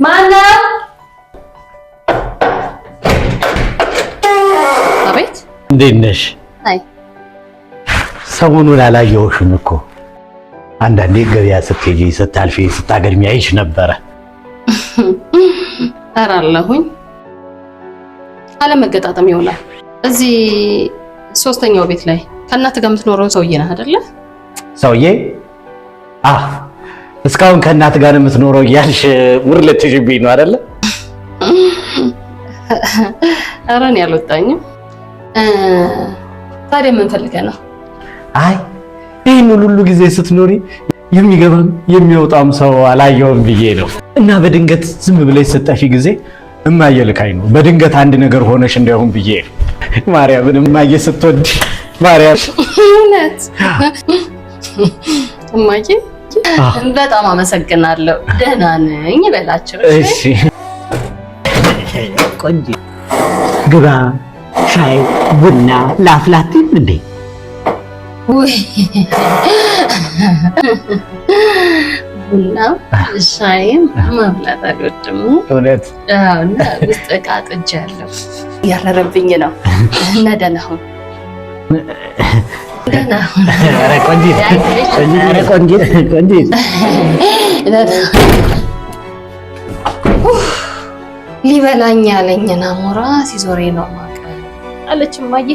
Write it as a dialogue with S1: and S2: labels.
S1: ማነው? አቤት።
S2: እንዴት ነሽ?
S1: አይ
S2: ሰሞኑን አላየሁሽም እኮ። አንዳንዴ ገበያ ስትሄጂ ስታልፊ ስታገድሚ አይሽ ነበረ።
S1: አራለሁኝ አለመገጣጠም ይሆናል። እዚህ ሶስተኛው ቤት ላይ ከእናት ጋር የምትኖረው ሰውዬ ነህ አይደለ?
S2: ሰውዬ? እስካሁን ከእናት ጋር የምትኖረው እያልሽ ውርለት ትሽብኝ ነው አይደለ?
S1: ኧረ እኔ አልወጣኝም። ታዲያ ምን ፈልገህ ነው?
S2: አይ ይህን ሁሉ ጊዜ ስትኖሪ የሚገባም የሚወጣም ሰው አላየውም ብዬ ነው። እና በድንገት ዝም ብለሽ ስጠፊ ጊዜ እማዬ ልካኝ ነው። በድንገት አንድ ነገር ሆነሽ እንዳይሆን ብዬ ነው። ማርያምን እማዬ ስትወድ ማርያም
S1: እውነት እማዬ በጣም አመሰግናለሁ። ደህና ነኝ በላቸው።
S2: እሺ ቆንጆ ግባ። ሻይ ቡና ላፍላት እንዴ?
S1: ወይ ቡና ሻይም ማፍላት አልወድም።
S2: እውነት?
S1: አዎ። እና ውስጥ ዕቃ ጥጃለሁ እያረረብኝ ነው። እና ደህና ሁን። ደህና ሁን።
S2: ኧረ ቆንጆ
S1: ሊበላኝ ያለኝን አሞራ ሲዞሬ ነው ማቀ አለች እማዬ።